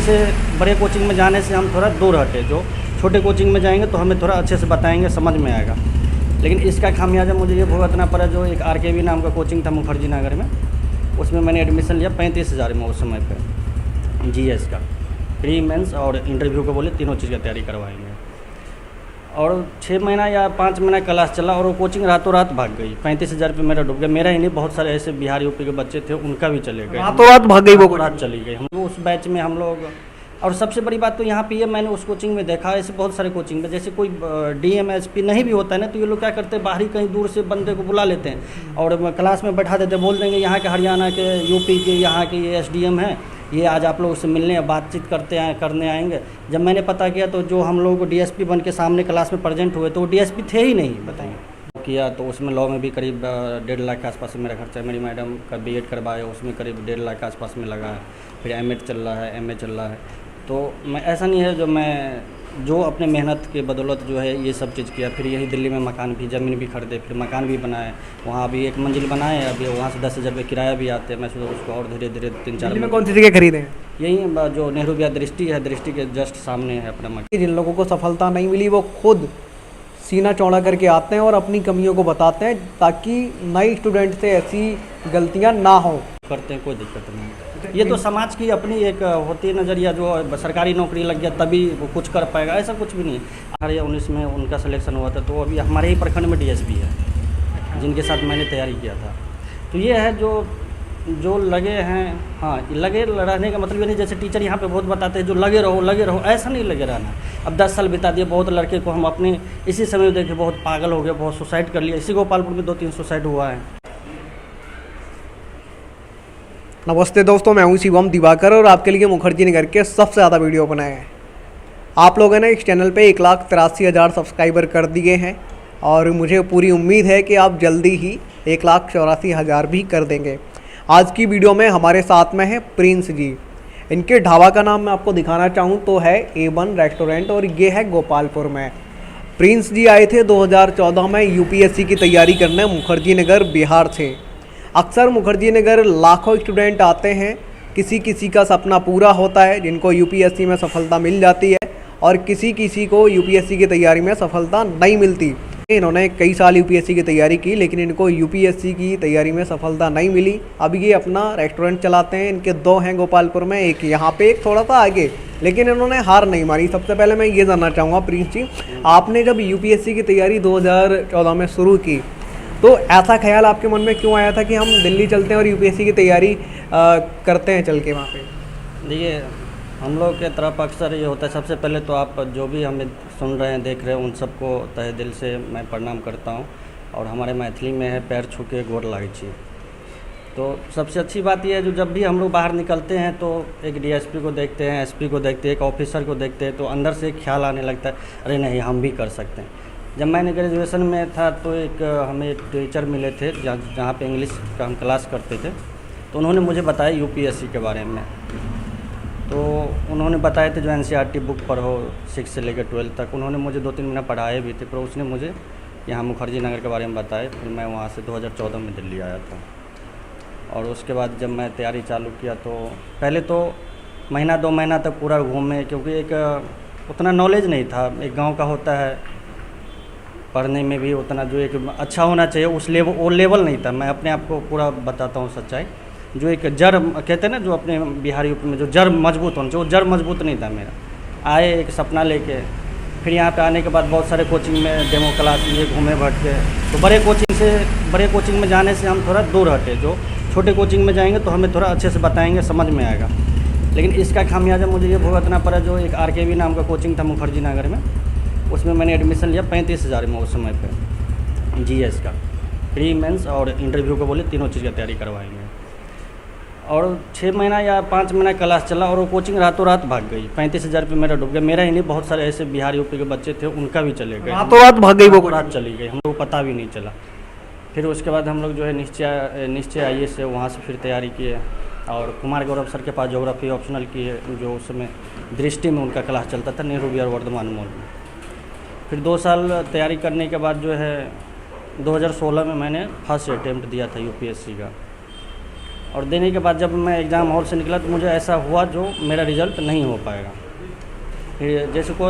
से बड़े कोचिंग में जाने से हम थोड़ा दूर हटे। जो छोटे कोचिंग में जाएंगे तो हमें थोड़ा अच्छे से बताएंगे, समझ में आएगा। लेकिन इसका खामियाजा मुझे ये भुगतना पड़ा। जो एक RKV नाम का कोचिंग था मुखर्जी नगर में, उसमें मैंने एडमिशन लिया 35,000 में उस समय पे। GS का प्री मेंस और इंटरव्यू को बोले तीनों चीज़ की तैयारी करवाएंगे। और 6 महीना या 5 महीना क्लास चला और वो कोचिंग रातों रात भाग गई। 35,000 रुपये मेरा डूब गया। मेरा ही नहीं, बहुत सारे ऐसे बिहार यूपी के बच्चे थे, उनका भी चले गए। रातों रात भाग गई वो, रात चली गई। हम लोग उस बैच में हम लोग। और सबसे बड़ी बात तो यहाँ पे ये मैंने उस कोचिंग में देखा, ऐसे बहुत सारे कोचिंग में जैसे कोई DM SP नहीं भी होता है ना, तो ये लोग क्या करते हैं, बाहरी कहीं दूर से बंदे को बुला लेते हैं और क्लास में बैठा देते हैं, बोल देंगे यहाँ के हरियाणा के, यूपी के, यहाँ के ये SDM हैं, ये आज आप लोगों से मिलने बातचीत करने आएंगे। जब मैंने पता किया तो जो हम लोग DSP बन के सामने क्लास में प्रेजेंट हुए तो वो DSP थे ही नहीं। बताइए किया तो उसमें लॉ में भी करीब 1.5 लाख के आसपास मेरा खर्चा है। मेरी मैडम का B.Ed करवाया, उसमें करीब 1.5 लाख के आसपास में लगा है। फिर M.Ed चल रहा है, MA चल रहा है। तो मैं ऐसा नहीं है, जो अपने मेहनत के बदौलत जो है ये सब चीज़ किया। फिर यही दिल्ली में मकान भी, ज़मीन भी खरीदे, फिर मकान भी बनाए। वहाँ अभी 1 मंजिल बनाए, अभी वहाँ से 10,000 रुपये किराया भी आते हैं। मैं सोचा उसको और धीरे धीरे 3-4 में कौन सी जगह खरीदे हैं? यही जो नेहरू विद्या दृष्टि है, दृष्टि के जस्ट सामने है अपना मकान। जिन लोगों को सफलता नहीं मिली वो खुद सीना चौड़ा करके आते हैं और अपनी कमियों को बताते हैं ताकि नए स्टूडेंट से ऐसी गलतियां ना हो। करते हैं, कोई दिक्कत नहीं। ये तो समाज की अपनी एक होती है नज़रिया, जो सरकारी नौकरी लग गया तभी वो कुछ कर पाएगा, ऐसा कुछ भी नहीं। 2019 में उनका सिलेक्शन हुआ था, तो अभी हमारे ही प्रखंड में DSP है जिनके साथ मैंने तैयारी किया था। तो ये है जो लगे हैं। हाँ, लगे रहने का मतलब ये नहीं जैसे टीचर यहाँ पे बहुत बताते हैं जो लगे रहो, ऐसा नहीं लगे रहना। अब 10 साल बिता दिए। बहुत लड़के को हम अपने इसी समय देखे बहुत पागल हो गए, बहुत सुसाइड कर लिया। इसी गोपालपुर में 2-3 सुसाइड हुआ है। नमस्ते दोस्तों, मैं हूं शिवम दिवाकर और आपके लिए मुखर्जी नगर के सबसे ज़्यादा वीडियो बनाए हैं। आप लोगों ने इस चैनल पे 1,83,000 सब्सक्राइबर कर दिए हैं और मुझे पूरी उम्मीद है कि आप जल्दी ही 1,84,000 भी कर देंगे। आज की वीडियो में हमारे साथ में है प्रिंस जी। इनके ढाबा का नाम मैं आपको दिखाना चाहूँ तो है A1 रेस्टोरेंट और ये है गोपालपुर में। प्रिंस जी आए थे 2014 में UPSC की तैयारी करने मुखर्जी नगर बिहार से। अक्सर मुखर्जी नगर लाखों स्टूडेंट आते हैं, किसी का सपना पूरा होता है, जिनको UPSC में सफलता मिल जाती है और किसी को UPSC की तैयारी में सफलता नहीं मिलती। इन्होंने कई साल UPSC की तैयारी की लेकिन इनको UPSC की तैयारी में सफलता नहीं मिली। अब ये अपना रेस्टोरेंट चलाते हैं। इनके 2 हैं गोपालपुर में, एक यहाँ पे, एक थोड़ा सा आगे, लेकिन इन्होंने हार नहीं मारी। सबसे पहले मैं ये जानना चाहूँगा प्रिंस जी, आपने जब UPSC की तैयारी 2014 में शुरू की तो ऐसा ख्याल आपके मन में क्यों आया था कि हम दिल्ली चलते हैं और UPSC की तैयारी करते हैं चल के वहाँ पे? देखिए, हम लोग के तरफ अक्सर ये होता है। सबसे पहले तो आप जो भी हमें सुन रहे हैं, देख रहे हैं, उन सबको तहे दिल से मैं प्रणाम करता हूँ। और हमारे मैथिली में है पैर छू के गोर लागे छी। तो सबसे अच्छी बात यह है, जो जब भी हम लोग बाहर निकलते हैं तो एक DSP को देखते हैं, SP को देखते हैं, एक ऑफिसर को देखते हैं, तो अंदर से एक ख्याल आने लगता है, अरे नहीं, हम भी कर सकते हैं। जब मैंने ग्रेजुएशन में था तो हमें एक टीचर मिले थे जहाँ पे इंग्लिश का हम क्लास करते थे। तो उन्होंने मुझे बताया UPSC के बारे में। तो उन्होंने बताए थे जो NCERT बुक पर हो 6 से लेकर 12 तक। उन्होंने मुझे 2-3 महीना पढ़ाए भी थे, पर उसने मुझे यहाँ मुखर्जी नगर के बारे में बताया। फिर मैं वहाँ से 2014 में दिल्ली आया था। और उसके बाद जब मैं तैयारी चालू किया तो पहले तो 1-2 महीना तक पूरा घूमे, क्योंकि एक उतना नॉलेज नहीं था। एक गाँव का होता है, पढ़ने में भी उतना जो एक अच्छा होना चाहिए वो लेवल नहीं था। मैं अपने आप को पूरा बताता हूँ सच्चाई। जो एक जड़ कहते हैं ना, जो अपने बिहार यूपी में जो जड़ मजबूत होना चाहिए, वो जड़ मजबूत नहीं था मेरा। आए एक सपना लेके, फिर यहाँ पे आने के बाद बहुत सारे कोचिंग में डेमो क्लास लिए, घूमे भटके। तो बड़े कोचिंग में जाने से हम थोड़ा दूर हटे। जो छोटे कोचिंग में जाएंगे तो हमें थोड़ा अच्छे से बताएंगे, समझ में आएगा। लेकिन इसका खामियाजा मुझे ये भुगतना पड़ा। जो एक RKV नाम का कोचिंग था मुखर्जी नगर में, उसमें मैंने एडमिशन लिया 35,000 में उस समय पे। GS का प्री मेंस और इंटरव्यू को बोले तीनों चीज़ की तैयारी करवाएंगे। और 6 महीना या 5 महीना क्लास चला और वो कोचिंग रातों रात भाग गई। 35,000 रुपये मेरा डूब गया। मेरा ही नहीं, बहुत सारे ऐसे बिहार यूपी के बच्चे थे, उनका भी चले गए। रातों रात भाग गई वो, रात चली गई, हम लोग को पता भी नहीं चला। फिर उसके बाद हम लोग जो है निश्चय IAS से वहाँ से फिर तैयारी किए। और कुमार गौरव सर के पास ज्योग्राफी ऑप्शनल की है, जो उस समय दृष्टि में उनका क्लास चलता था, नेहरू विहार वर्धमान मॉल में। फिर 2 साल तैयारी करने के बाद जो है 2016 में मैंने फर्स्ट अटेम्प्ट दिया था UPSC का। और देने के बाद जब मैं एग्ज़ाम हॉल से निकला तो मुझे ऐसा हुआ जो मेरा रिज़ल्ट नहीं हो पाएगा। फिर जैसे को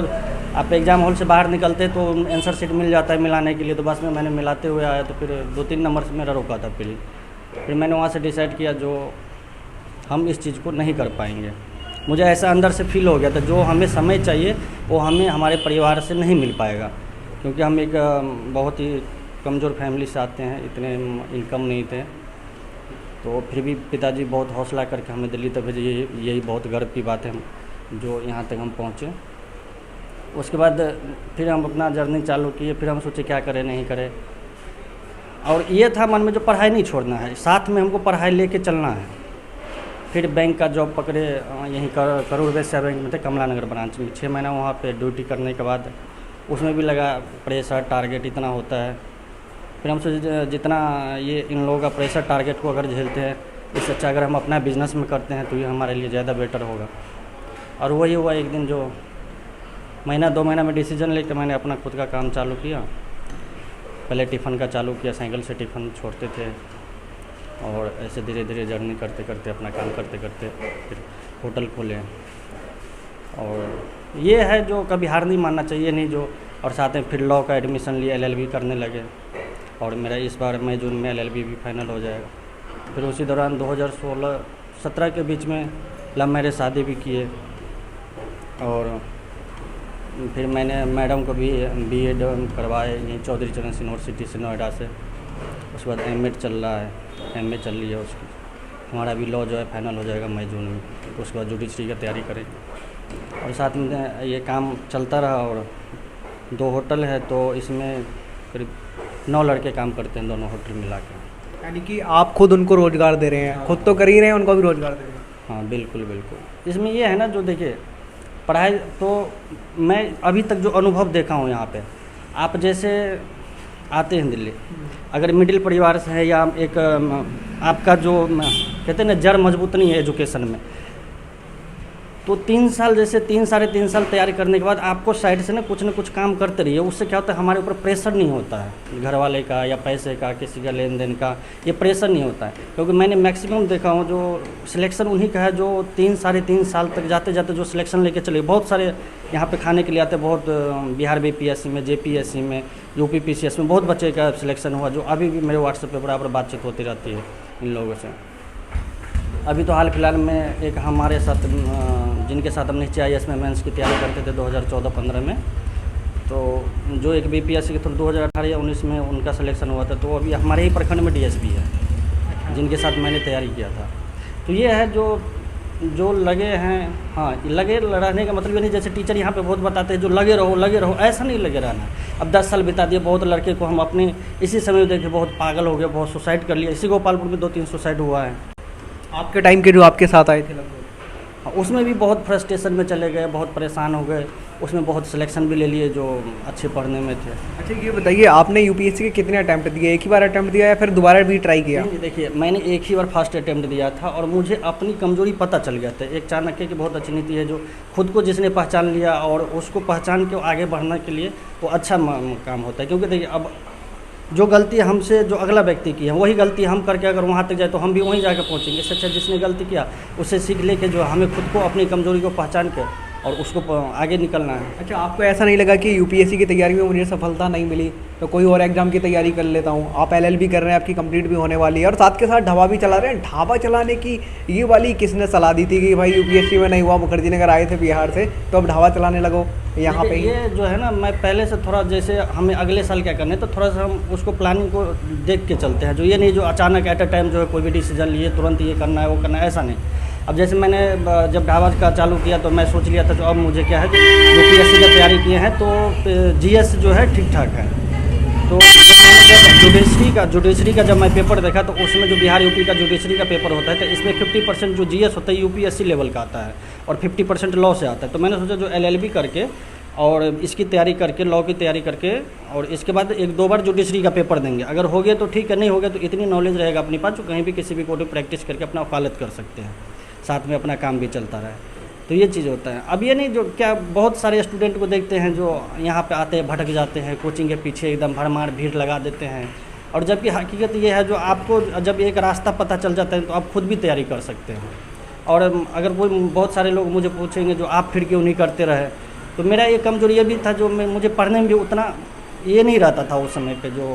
आप एग्ज़ाम हॉल से बाहर निकलते तो आंसर शीट मिल जाता है मिलाने के लिए, तो बस में मैंने मिलाते हुए आया, तो फिर 2-3 नंबर से मेरा रोका था फिर मैंने वहाँ से डिसाइड किया जो हम इस चीज़ को नहीं कर पाएंगे। मुझे ऐसा अंदर से फील हो गया था जो हमें समय चाहिए वो हमें हमारे परिवार से नहीं मिल पाएगा, क्योंकि हम एक बहुत ही कमज़ोर फैमिली से आते हैं, इतने इनकम नहीं थे। तो फिर भी पिताजी बहुत हौसला करके हमें दिल्ली तक भेजे, यही बहुत गर्व की बात है जो यहाँ तक हम पहुँचे। उसके बाद फिर हम अपना जर्नी चालू किए, फिर हम सोचे क्या करें नहीं करें, और ये था मन में जो पढ़ाई नहीं छोड़ना है, साथ में हमको पढ़ाई लेके चलना है। फिर बैंक का जॉब पकड़े, यहीं करोड़ वैश्य बैंक में थे, कमला नगर ब्रांच में 6 महीना वहाँ पे ड्यूटी करने के बाद उसमें भी लगा प्रेशर टारगेट इतना होता है। फिर हम सोचे जितना ये इन लोगों का प्रेशर टारगेट को अगर झेलते हैं, इससे अच्छा अगर हम अपना बिजनेस में करते हैं तो ये हमारे लिए ज़्यादा बेटर होगा। और वही हुआ, एक दिन जो महीना 2 महीना में डिसीजन लेकर मैंने अपना खुद का काम चालू किया। पहले टिफ़िन का चालू किया, साइकिल से टिफ़िन छोड़ते थे, और ऐसे धीरे धीरे जर्नी करते करते अपना काम करते करते फिर होटल खोले। और ये है जो कभी हार नहीं मानना चाहिए नहीं जो, और साथ में फिर लॉ का एडमिशन लिया, LLB करने लगे, और मेरा इस बार मई जून में LLB भी फाइनल हो जाएगा। फिर उसी दौरान 2016-17 के बीच में लव मैरिज शादी भी किए, और फिर मैंने मैडम को भी BEd करवाए यहीं चौधरी चरण सिंह यूनिवर्सिटी से नोएडा से। उसके बाद M.Ed चल रहा है, MA चल रही है उसकी। हमारा भी लॉ जो है फाइनल हो जाएगा मई जून में, तो उसके बाद जुडिशरी की तैयारी करेंगे। और साथ में ये काम चलता रहा, और 2 होटल है तो इसमें करीब 9 लड़के काम करते हैं, दोनों होटल मिला के। यानी कि आप खुद उनको रोज़गार दे रहे हैं? हाँ। खुद तो कर ही रहे हैं, उनको भी रोज़गार दे रहे हैं? हाँ बिल्कुल बिल्कुल। इसमें ये है ना जो देखिए पढ़ाई तो मैं अभी तक जो अनुभव देखा हूँ यहाँ पे, आप जैसे आते हैं दिल्ली, अगर मिडिल परिवार से है या एक आपका जो कहते हैं ना जड़ मजबूत नहीं है एजुकेशन में, तो 3 साल जैसे 3-3.5 साल तैयारी करने के बाद आपको साइड से ना कुछ काम करते रहिए। उससे क्या होता है हमारे ऊपर प्रेशर नहीं होता है घर वाले का या पैसे का, किसी का लेन देन का, ये प्रेशर नहीं होता है। क्योंकि मैंने मैक्सिमम देखा हूँ जो सिलेक्शन उन्हीं का है जो 3-3.5 साल तक जाते जाते जो सिलेक्शन लेके चले। बहुत सारे यहाँ पे खाने के लिए आते, बहुत बिहार BPSC में, JPSC में, UP PCS में बहुत बच्चे का सिलेक्शन हुआ, जो अभी भी मेरे व्हाट्सएप पे बराबर बातचीत होती रहती है इन लोगों से। अभी तो हाल फिलहाल में एक हमारे साथ जिनके साथ हम नीचे IAS में मेंस की तैयारी करते थे 2014-15 में, तो जो एक BPSC के थ्रू 2018 या 19 में उनका सिलेक्शन हुआ था, तो अभी हमारे ही प्रखंड में DSP है जिनके साथ मैंने तैयारी किया था। तो ये है जो लगे हैं। हाँ, लगे रहने का मतलब ये नहीं जैसे टीचर यहाँ पे बहुत बताते हैं जो लगे रहो, ऐसा नहीं लगे रहना। अब 10 साल बिता दिए, बहुत लड़के को हम अपने इसी समय देखे बहुत पागल हो गए, बहुत सुसाइड कर लिया। इसी गोपालपुर में 2-3 सुसाइड हुआ है। आपके टाइम के जो आपके साथ आए थे लगभग, उसमें भी बहुत फ्रस्ट्रेशन में चले गए, बहुत परेशान हो गए। उसमें बहुत सिलेक्शन भी ले लिए जो अच्छे पढ़ने में थे। अच्छा ये बताइए, आपने UPSC के कितने अटैम्प्ट दिए? एक ही बार अटैम्प्ट दिया या फिर दोबारा भी ट्राई किया? नहीं, देखिए मैंने एक ही बार फर्स्ट अटैम्प्ट दिया था, और मुझे अपनी कमजोरी पता चल गया था। एक चाणक्य की बहुत अच्छी नीति है, जो खुद को जिसने पहचान लिया और उसको पहचान के आगे बढ़ने के लिए वो अच्छा काम होता है। क्योंकि देखिए अब जो गलती हमसे जो अगला व्यक्ति की है वही गलती हम करके अगर वहाँ तक जाए तो हम भी वहीं जाकर पहुँचेंगे। इससे अच्छा जिसने गलती किया उससे सीख लेके जो हमें खुद को अपनी कमजोरी को पहचान के और उसको आगे निकलना है। अच्छा, आपको ऐसा नहीं लगा कि UPSC की तैयारी में मुझे सफलता नहीं मिली तो कोई और एग्जाम की तैयारी कर लेता हूँ? आप LLB कर रहे हैं, आपकी कंप्लीट भी होने वाली है, और साथ के साथ ढाबा भी चला रहे हैं। ढाबा चलाने की ये वाली किसने सलाह दी थी कि भाई UPSC में नहीं हुआ, मुखर्जी नगर आए थे बिहार से, तो अब ढाबा चलाने लगो यहाँ पे? ये जो है ना, मैं पहले से थोड़ा जैसे हमें अगले साल क्या करना है तो थोड़ा सा हम उसको प्लानिंग को देख के चलते हैं। जो ये नहीं जो अचानक एट अ टाइम जो है कोई भी डिसीजन लिए तुरंत ये करना है वो करना है, ऐसा नहीं। अब जैसे मैंने जब ढाबा का चालू किया तो मैं सोच लिया था जो अब मुझे क्या है UPSC की तैयारी किए हैं तो GS जो है ठीक ठाक है। तो मैंने जुडिशरी का जब मैं पेपर देखा तो उसमें जो बिहार UP का जुडिशरी का पेपर होता है तो इसमें 50% जो GS होता है UPSC लेवल का आता है और 50% लॉ से आता है। तो मैंने सोचा जो LLB करके और इसकी तैयारी करके, लॉ की तैयारी करके, और इसके बाद 1-2 बार जुडिशरी का पेपर देंगे। अगर हो गया तो ठीक है, नहीं हो गया तो इतनी नॉलेज रहेगा अपने पास जो कहीं भी किसी भी कोर्ट में प्रैक्टिस करके अपना वकालत कर सकते हैं, साथ में अपना काम भी चलता रहे। तो ये चीज़ होता है। अब ये नहीं जो क्या बहुत सारे स्टूडेंट को देखते हैं जो यहाँ पे आते हैं भटक जाते हैं, कोचिंग के पीछे एकदम भरमार भीड़ लगा देते हैं और जबकि हकीकत ये है, जो आपको जब एक रास्ता पता चल जाता है तो आप खुद भी तैयारी कर सकते हैं। और अगर कोई बहुत सारे लोग मुझे पूछेंगे जो आप फिर क्यों नहीं करते रहे, तो मेरा ये कमजोरी ये भी था, जो मुझे पढ़ने में भी उतना ये नहीं रहता था उस समय पे, जो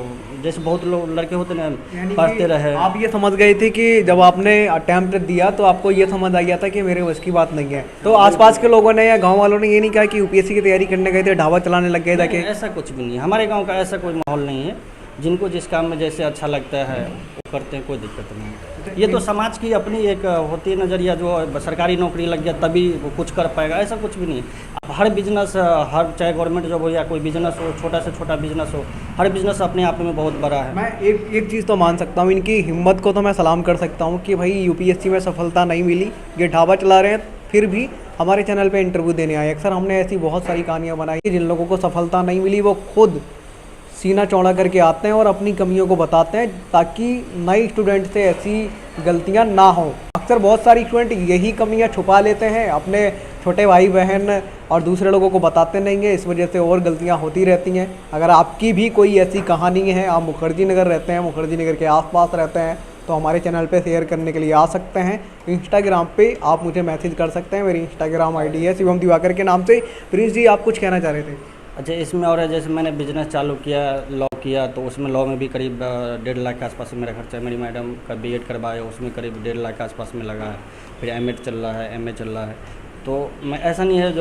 जैसे बहुत लोग लड़के होते ना पढ़ते रहे। आप ये समझ गए थे कि जब आपने अटेम्प्ट दिया तो आपको ये समझ आ गया था कि मेरे बस की बात नहीं है, तो आसपास के लोगों ने या गांव वालों ने ये नहीं कहा कि यूपीएससी की तैयारी करने गए थे ढाबा चलाने लग गए थे? कि ऐसा कुछ भी नहीं है, हमारे गाँव का ऐसा कोई माहौल नहीं है। जिनको जिस काम में जैसे अच्छा लगता है वो करते हैं, कोई दिक्कत नहीं है। ये तो समाज की अपनी एक होती है नज़रिया, जो सरकारी नौकरी लग गया तभी वो कुछ कर पाएगा, ऐसा कुछ भी नहीं है। अब हर बिजनेस, हर चाहे गवर्नमेंट जॉब हो या कोई बिजनेस हो, छोटा से छोटा बिजनेस हो, हर बिजनेस अपने आप में बहुत बड़ा है। मैं एक चीज़ तो मान सकता हूँ, इनकी हिम्मत को तो मैं सलाम कर सकता हूँ कि भाई यूपीएससी में सफलता नहीं मिली, ये ढाबा चला रहे हैं, फिर भी हमारे चैनल पे इंटरव्यू देने आए। अक्सर हमने ऐसी बहुत सारी कहानियाँ बनाई कि जिन लोगों को सफलता नहीं मिली वो खुद सीना चौड़ा करके आते हैं और अपनी कमियों को बताते हैं, ताकि नए स्टूडेंट से ऐसी गलतियां ना हो। अक्सर बहुत सारे स्टूडेंट यही कमियां छुपा लेते हैं, अपने छोटे भाई बहन और दूसरे लोगों को बताते नहीं हैं, इस वजह से और गलतियां होती रहती हैं। अगर आपकी भी कोई ऐसी कहानी है, आप मुखर्जी नगर रहते हैं, मुखर्जी नगर के आसपास रहते हैं, तो हमारे चैनल पे शेयर करने के लिए आ सकते हैं। इंस्टाग्राम पे आप मुझे मैसेज कर सकते हैं, मेरी इंस्टाग्राम आईडी है शिवम दिवाकर के नाम से। प्रिंस जी, आप कुछ कहना चाह रहे थे? अच्छा, इसमें और जैसे मैंने बिजनेस चालू किया, लॉ किया, तो उसमें लॉ में भी करीब 1.5 लाख के आसपास मेरा खर्चा है। मेरी मैडम का बीएड करवाया, उसमें करीब 1.5 लाख के आसपास में लगा है। फिर एमएड चल रहा है, एमए चल रहा है। तो मैं ऐसा नहीं है,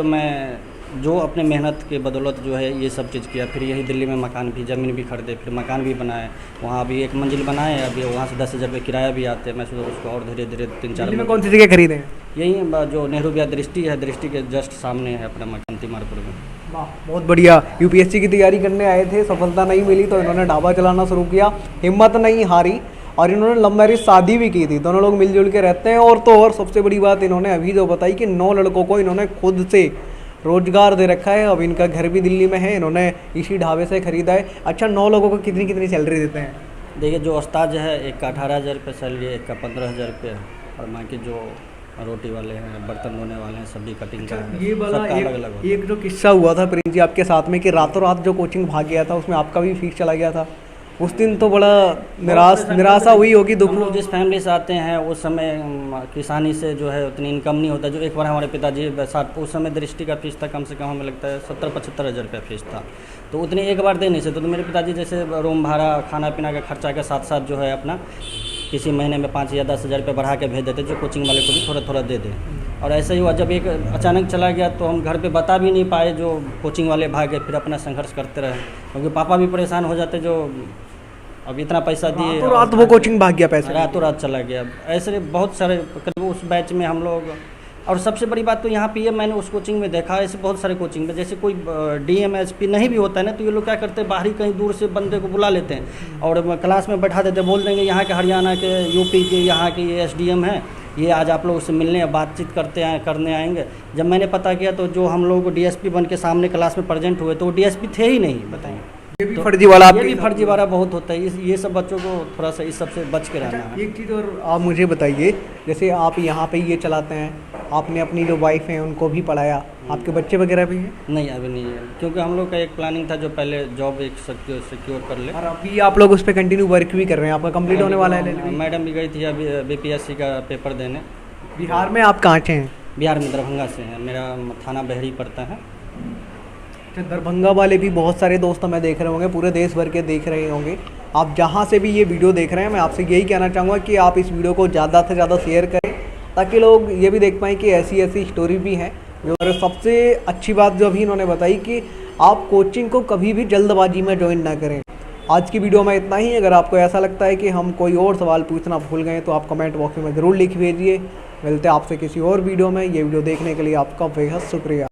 जो अपने मेहनत के बदौलत जो है ये सब चीज़ किया। फिर यही दिल्ली में मकान भी, ज़मीन भी खरीदे, फिर मकान भी बनाए, वहाँ अभी 1 मंजिल बनाए, अभी वहाँ से 10,000 रुपये किराया भी आते हैं। मैं सोचा उसको और धीरे धीरे 3-4 में कौन सी जगह खरीदे हैं? यही जो नेहरू विहार दृष्टि है, दृष्टि के जस्ट सामने है अपना मकान तिमारपुर में। वाह, बहुत बढ़िया। यूपीएससी की तैयारी करने आए थे, सफलता नहीं मिली तो इन्होंने ढाबा चलाना शुरू किया, हिम्मत नहीं हारी और इन्होंने लव मैरिज शादी भी की थी। दोनों लोग मिलजुल के रहते हैं। और तो और सबसे बड़ी बात इन्होंने अभी जो बताई कि 9 लड़कों को इन्होंने खुद से रोजगार दे रखा है। अब इनका घर भी दिल्ली में है, इन्होंने इसी ढाबे से खरीदा है। अच्छा, 9 लोगों को कितनी कितनी सैलरी देते हैं? देखिए, जो उस्ताद है, एक का 18,000 रुपये सैलरी है, एक का 15,000 रुपये, और बाकी जो रोटी वाले हैं, बर्तन धोने वाले हैं, सब्जी कटिंग का है, ये वाला सबका अलग अलग। एक जो किस्सा हुआ था प्रिंस जी आपके साथ में कि रातों रात जो कोचिंग भाग गया था, उसमें आपका भी फीस चला गया था, उस दिन तो बड़ा निराशा हुई होगी, दुख। हम लोग जिस फैमिली से आते हैं उस समय किसानी से जो है उतनी इनकम नहीं होता। जो एक बार हमारे पिताजी साथ, उस समय दृष्टि का फीस था कम से कम हमें लगता है 70-75 हज़ार रुपया फीस था, तो उतने एक बार दे नहीं सकते। तो मेरे पिताजी जैसे रूम भाड़ा, खाना पीना का खर्चा के साथ साथ जो है अपना किसी महीने में 5 या 10 हज़ार रुपये बढ़ा के भेज देते, जो कोचिंग वाले को भी थोड़ा थोड़ा दे दें। और ऐसा ही हुआ, जब एक अचानक चला गया तो हम घर पे बता भी नहीं पाए, जो कोचिंग वाले भागे, फिर अपना संघर्ष करते रहे, क्योंकि पापा भी परेशान हो जाते, जो अब इतना पैसा दिए, तो रात वो कोचिंग भाग गया, पैसा रातों रात चला गया। ऐसे बहुत सारे, करीब उस बैच में हम लोग। और सबसे बड़ी बात तो यहाँ पे ये मैंने उस कोचिंग में देखा, ऐसे बहुत सारे कोचिंग में, जैसे कोई डीएमएसपी नहीं भी होता है ना, तो ये लोग क्या करते हैं, बाहरी कहीं दूर से बंदे को बुला लेते हैं और क्लास में बैठा देते हैं, बोल देंगे यहाँ के हरियाणा के, यूपी के, यहाँ के ये एसडीएम हैं, ये आज आप लोग उससे मिलने या बातचीत करने आएंगे। जब मैंने पता किया तो जो हम लोग डीएसपी बन के सामने क्लास में प्रेजेंट हुए, तो वो डीएसपी थे ही नहीं, बताइए। ये भी फर्जी वाला, ये भी फर्जी वाला बहुत होता है। ये सब बच्चों को थोड़ा सा इस सब से बच के रहना है। एक चीज़ और आप मुझे बताइए, जैसे आप यहाँ पे ये चलाते हैं, आपने अपनी जो वाइफ हैं उनको भी पढ़ाया, आपके बच्चे वगैरह भी हैं? नहीं, अभी नहीं है, क्योंकि हम लोग का एक प्लानिंग था जो पहले जॉब एक सिक्योर कर ले। और अभी आप लोग उस पर कंटिन्यू वर्क भी कर रहे हैं, आपका कंप्लीट होने वाला है? मैडम भी गई थी अभी बीपीएससी का पेपर देने। बिहार में आप कहाँ से हैं? बिहार में दरभंगा से हैं, मेरा थाना बहरी पड़ता है। दरभंगा वाले भी बहुत सारे दोस्त हमें देख रहे होंगे, पूरे देश भर के देख रहे होंगे। आप जहाँ से भी ये वीडियो देख रहे हैं, मैं आपसे यही कहना चाहूँगा कि आप इस वीडियो को ज़्यादा से ज़्यादा शेयर करें, ताकि लोग ये भी देख पाएँ कि ऐसी ऐसी स्टोरी भी हैं। और सबसे अच्छी बात जो अभी इन्होंने बताई कि आप कोचिंग को कभी भी जल्दबाजी में ज्वाइन ना करें। आज की वीडियो में इतना ही। अगर आपको ऐसा लगता है कि हम कोई और सवाल पूछना भूल गए तो आप कमेंट बॉक्स में ज़रूर लिख भेजिए। मिलते हैं आपसे किसी और वीडियो में। ये वीडियो देखने के लिए आपका बेहद शुक्रिया।